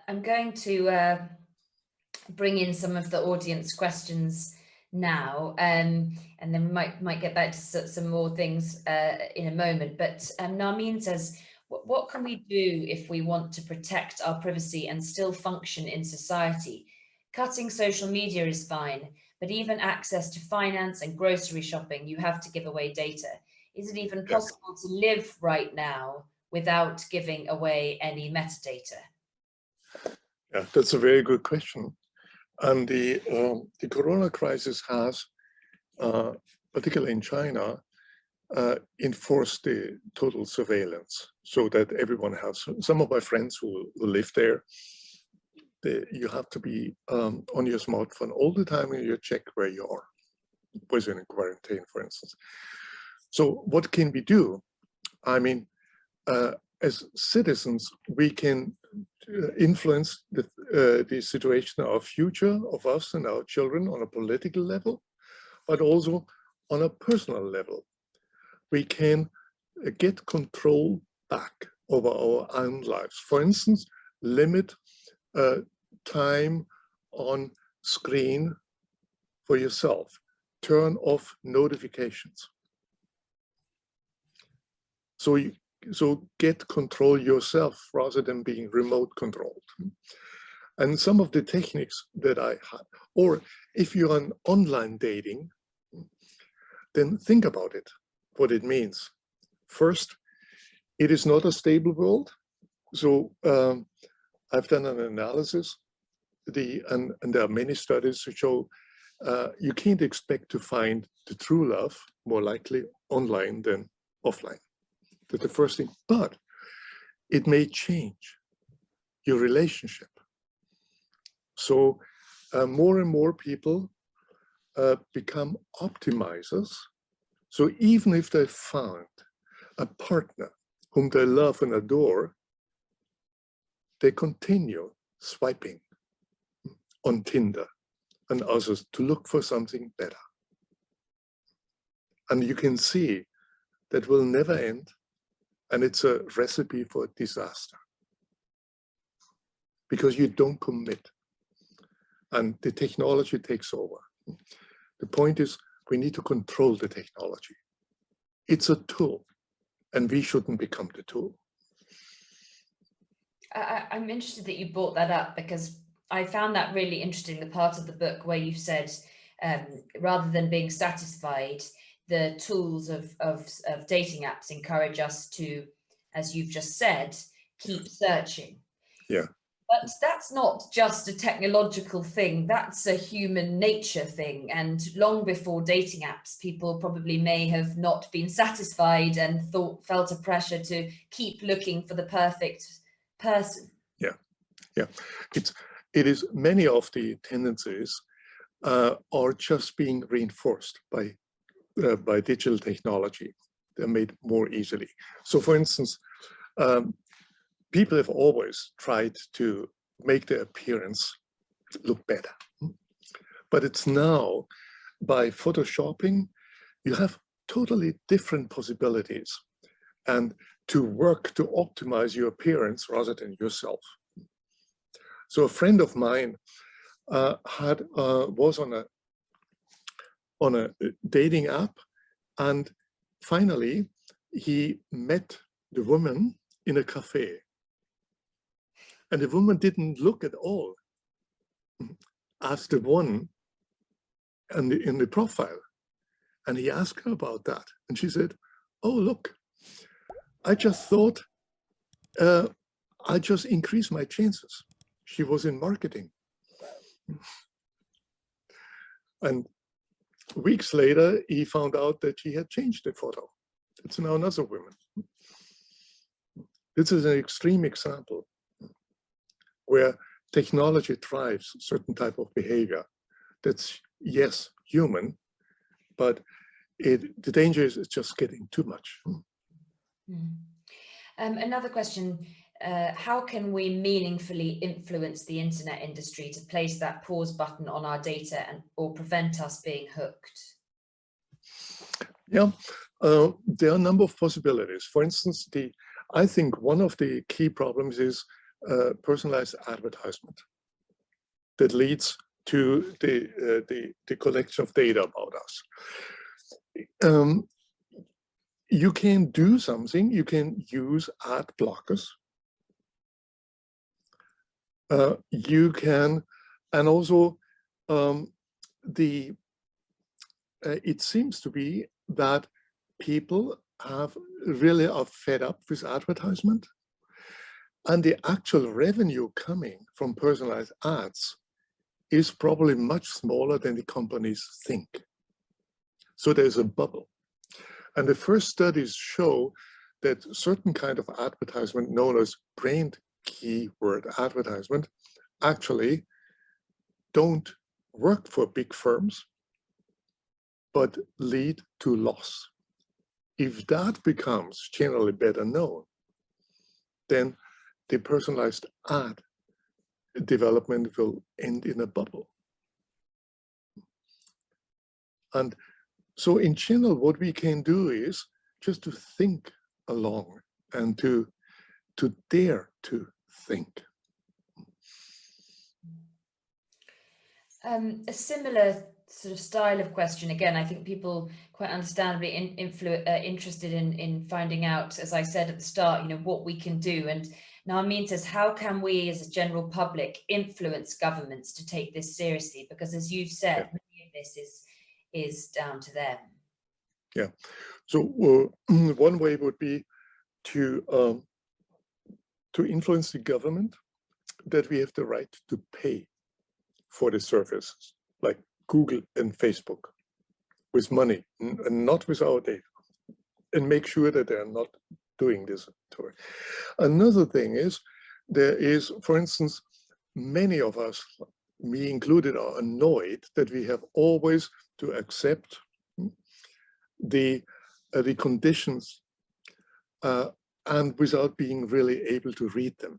I'm going to bring in some of the audience questions now, and then we might get back to some more things in a moment. But Narmeen says, what can we do if we want to protect our privacy and still function in society? Cutting social media is fine, but even access to finance and grocery shopping, you have to give away data. Is it even possible to live right now without giving away any metadata? Yeah, that's a very good question. And the corona crisis has, particularly in China, enforced the total surveillance so that everyone has. Some of my friends who live there, you have to be on your smartphone all the time and you check where you are, was in quarantine, for instance. So what can we do? I mean, as citizens, we can influence the situation, our future of us and our children on a political level, but also on a personal level. We can get control back over our own lives. For instance, limit time on screen for yourself. Turn off notifications. So get control yourself rather than being remote controlled. And some of the techniques that I had, or if you're on online dating, then think about it, what it means. First, it is not a stable world. So I've done an analysis, and there are many studies to show you can't expect to find the true love more likely online than offline. That's the first thing, but it may change your relationship. So more and more people become optimizers. So even if they found a partner whom they love and adore, they continue swiping on Tinder and others to look for something better. And you can see that will never end. And it's a recipe for disaster because you don't commit and the technology takes over. The point is we need to control the technology. It's a tool and we shouldn't become the tool. I'm interested that you brought that up because I found that really interesting, the part of the book where you said, rather than being satisfied, the tools of dating apps encourage us to, as you've just said, keep searching. Yeah. But that's not just a technological thing, that's a human nature thing. And long before dating apps, people probably may have not been satisfied and felt a pressure to keep looking for the perfect person. Yeah, yeah. It is many of the tendencies are just being reinforced by digital technology. They're made more easily. So for instance, people have always tried to make their appearance look better. But it's now, by photoshopping, you have totally different possibilities and to work to optimize your appearance rather than yourself. So a friend of mine was on a dating app, and finally he met the woman in a cafe, and the woman didn't look at all as the one in the profile, and he asked her about that, and she said, "Oh, look, I just thought I just increased my chances." She was in marketing. And weeks later, he found out that she had changed the photo. It's now another woman. This is an extreme example where technology drives certain type of behavior that's, yes, human, but the danger is it's just getting too much. Another question, how can we meaningfully influence the internet industry to place that pause button on our data or prevent us being hooked? Yeah, there are a number of possibilities. For instance, I think one of the key problems is personalized advertisement that leads to the collection of data about us. You can do something. You can use ad blockers. You can, and also it seems to be that people really are fed up with advertisement, and the actual revenue coming from personalized ads is probably much smaller than the companies think. So there's a bubble. And the first studies show that certain kind of advertisement known as brand keyword advertisement actually don't work for big firms, but lead to loss. If that becomes generally better known, then the personalized ad development will end in a bubble. And so in general, what we can do is just to think along and to dare to think. A similar sort of style of question, again, I think people quite understandably interested in finding out, as I said at the start, what we can do. And Narmeen says, how can we as a general public influence governments to take this seriously? Because as you've said, many of this is down to them. Yeah. So one way would be to influence the government that we have the right to pay for the services, like Google and Facebook, with money and not with our data, and make sure that they are not doing this to it. Another thing is, there is, for instance, many of us, me included, are annoyed that we have always to accept the conditions and without being really able to read them.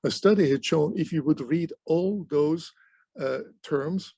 A study had shown if you would read all those terms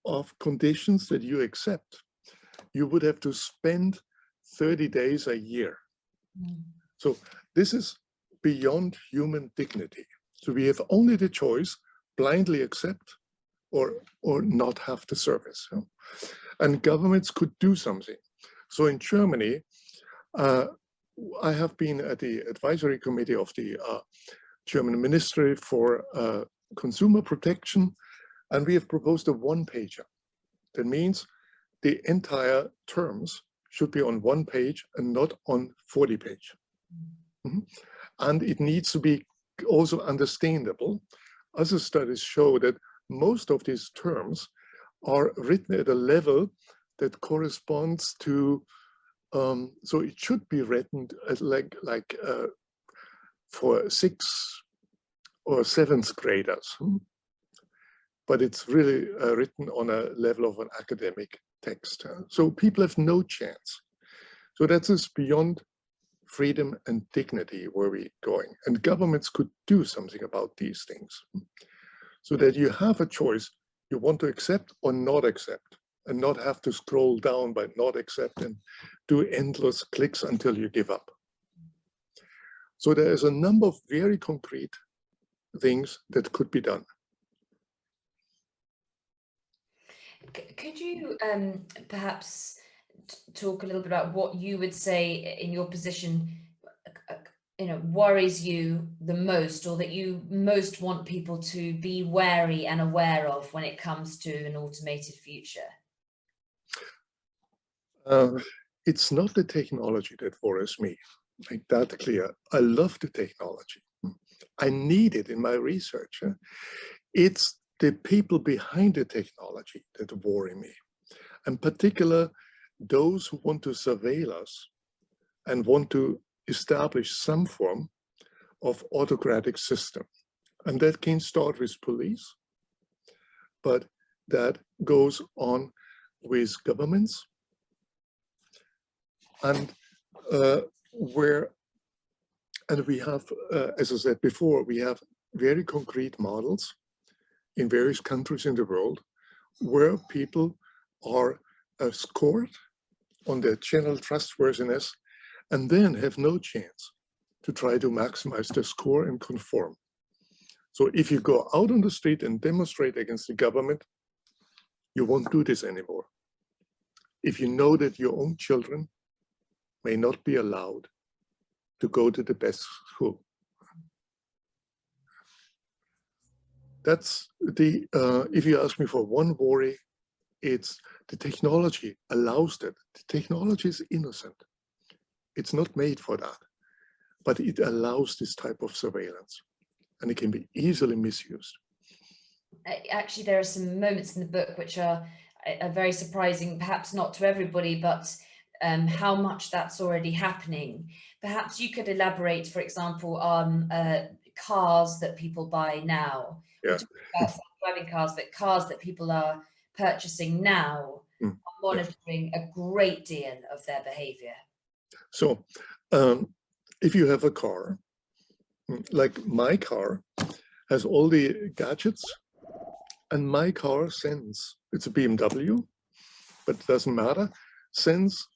of conditions that you accept, you would have to spend 30 days a year. So this is beyond human dignity. So we have only the choice, blindly accept or not have the service. And governments could do something. So in Germany, I have been at the advisory committee of the German Ministry for Consumer Protection, and we have proposed a one-pager. That means the entire terms should be on one page and not on 40 pages. And it needs to be also understandable. Other studies show that most of these terms are written at a level that corresponds to, so it should be written as like for 6th or 7th graders, but it's really written on a level of an academic text. So people have no chance. So that is beyond freedom and dignity where we're going. And governments could do something about these things so that you have a choice. You want to accept or not accept, and not have to scroll down by not accept and do endless clicks until you give up. So there is a number of very concrete things that could be done. Could you perhaps talk a little bit about what you would say in your position, worries you the most, or that you most want people to be wary and aware of when it comes to an automated future? It's not the technology that worries me, like that clear. I love the technology. I need it in my research. It's the people behind the technology that worry me. In particular, those who want to surveil us and want to establish some form of autocratic system. And that can start with police, but that goes on with governments. And we have, as I said before, we have very concrete models in various countries in the world where people are scored on their general trustworthiness and then have no chance to try to maximize their score and conform. So if you go out on the street and demonstrate against the government, you won't do this anymore. If you know that your own children may not be allowed to go to the best school. That's the, if you ask me for one worry, it's the technology allows that. The technology is innocent. It's not made for that, but it allows this type of surveillance, and it can be easily misused. Actually, there are some moments in the book which are very surprising, perhaps not to everybody, but how much that's already happening. Perhaps you could elaborate, for example, on cars that people buy now. Yeah. We're talking about self-driving cars, but cars that people are purchasing now are monitoring a great deal of their behavior. So if you have a car, like my car has all the gadgets, and my car sends, it's a BMW, but it doesn't matter, sends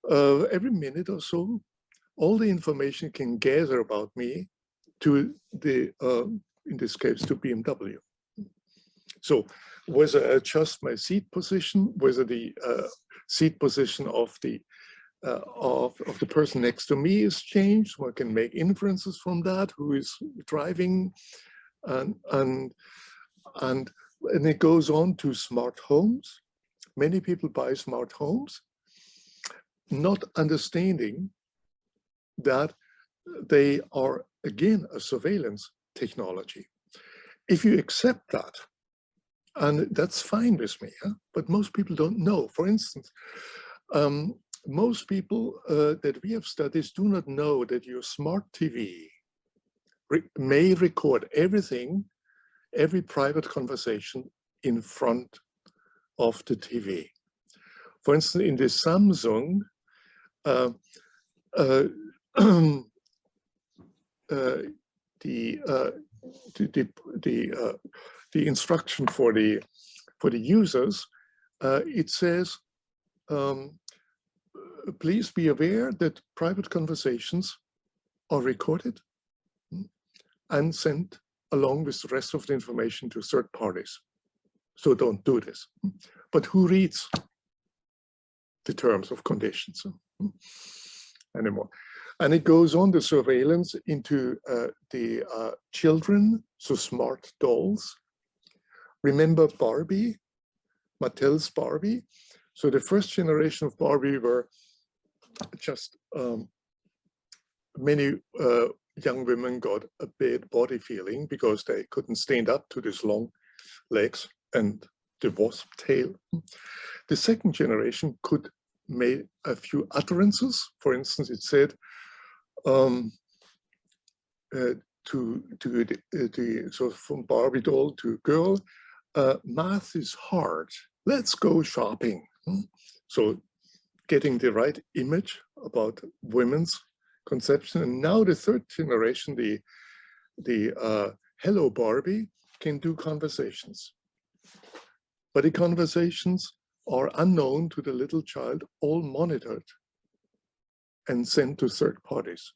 every minute or so all the information it can gather about me to the, in this case, to BMW. So whether I adjust my seat position, whether the seat position of the person next to me is changed, one can make inferences from that, who is driving, and it goes on to smart homes. Many people buy smart homes, not understanding that they are, again, a surveillance technology. If you accept that, and that's fine with me, but most people don't know. For instance, most people that we have studied do not know that your smart TV may record everything, every private conversation in front of the TV. For instance, in the Samsung, the instruction for the users, it says, please be aware that private conversations are recorded and sent along with the rest of the information to third parties. So don't do this. But who reads the terms of conditions anymore? And it goes on, the surveillance into the children, so smart dolls. Remember Barbie, Mattel's Barbie? So the first generation of Barbie were just many young women got a bad body feeling because they couldn't stand up to these long legs and the wasp tail. The second generation could make a few utterances. For instance, it said so from Barbie doll to girl, math is hard. Let's go shopping. So getting the right image about women's conception. And now the third generation, the Hello Barbie, can do conversations. But the conversations are unknown to the little child, all monitored and sent to third parties.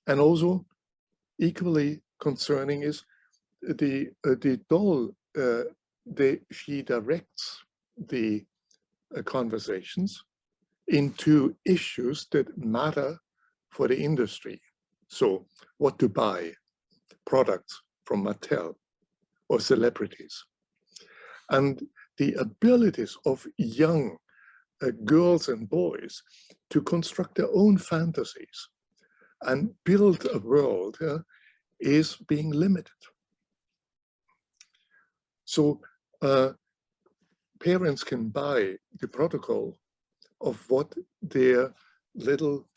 And also equally concerning is the doll, she directs the conversations into issues that matter for the industry. So what to buy, products from Mattel or celebrities. And the abilities of young girls and boys to construct their own fantasies and build a world is being limited. So parents can buy the protocol of what their little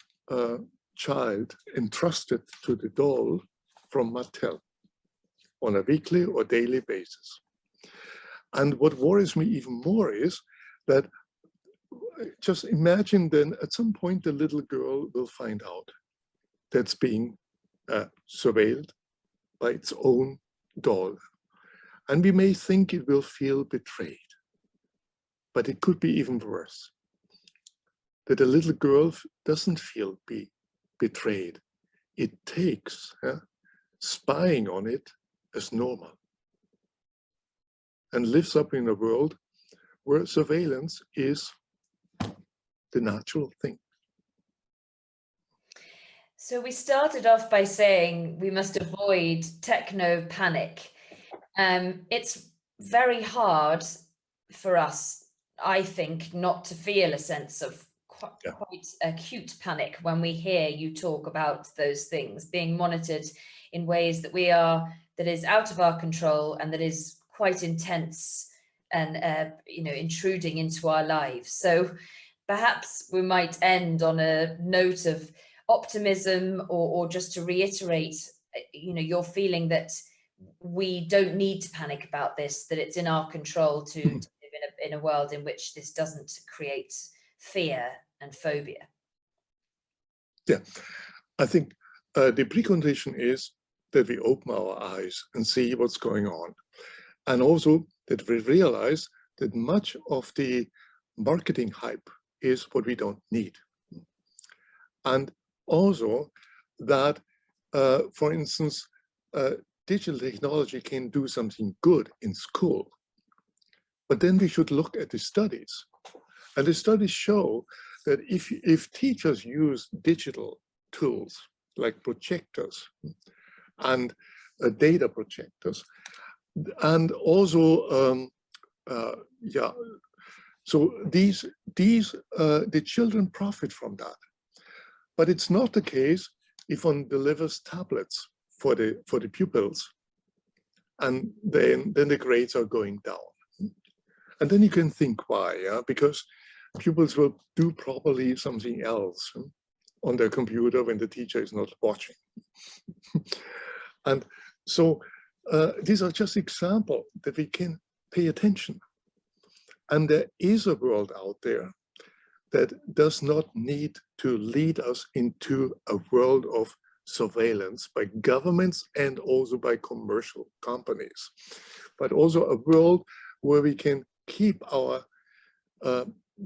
child entrusted to the doll from Mattel on a weekly or daily basis. And what worries me even more is that just imagine then at some point the little girl will find out that's being surveilled by its own doll. And we may think it will feel betrayed, but it could be even worse. that a little girl doesn't feel betrayed. It takes spying on it as normal and lives up in a world where surveillance is the natural thing. So we started off by saying we must avoid techno panic. It's very hard for us, I think, not to feel a sense of quite acute panic when we hear you talk about those things being monitored in ways that is out of our control and that is quite intense and intruding into our lives. So perhaps we might end on a note of optimism, or just to reiterate, your feeling that we don't need to panic about this, that it's in our control to live in a world in which this doesn't create fear and phobia. Yeah, I think the precondition is that we open our eyes and see what's going on. And also that we realize that much of the marketing hype is what we don't need. And also that, for instance, digital technology can do something good in school. But then we should look at the studies. And the studies show that if teachers use digital tools like projectors and data projectors, and also, so the children profit from that. But it's not the case if one delivers tablets for the pupils, and then the grades are going down. And then you can think why, because pupils will do probably something else on their computer when the teacher is not watching. And so these are just examples that we can pay attention. And there is a world out there that does not need to lead us into a world of surveillance by governments and also by commercial companies, but also a world where we can keep our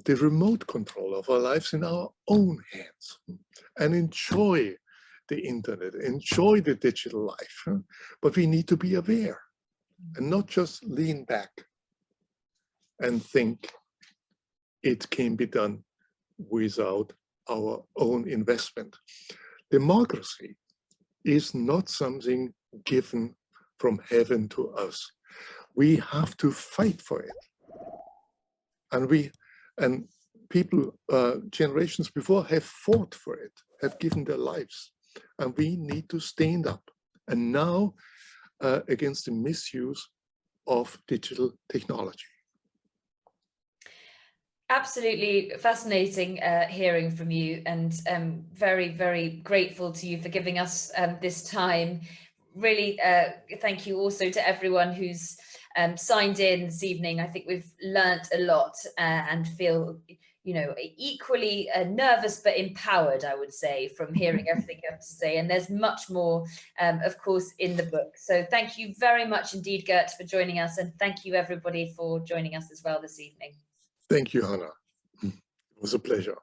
the remote control of our lives in our own hands and enjoy the internet, enjoy the digital life. But we need to be aware and not just lean back and think it can be done without our own investment. Democracy is not something given from heaven to us. We have to fight for it. And people, generations before have fought for it, have given their lives. And we need to stand up. And now against the misuse of digital technology. Absolutely fascinating hearing from you, and very, very grateful to you for giving us this time. Really, thank you also to everyone who's signed in this evening. I think we've learnt a lot and feel, equally nervous but empowered, I would say, from hearing everything you have to say. And there's much more, of course, in the book. So thank you very much indeed, Gerd, for joining us. And thank you, everybody, for joining us as well this evening. Thank you, Hannah. It was a pleasure.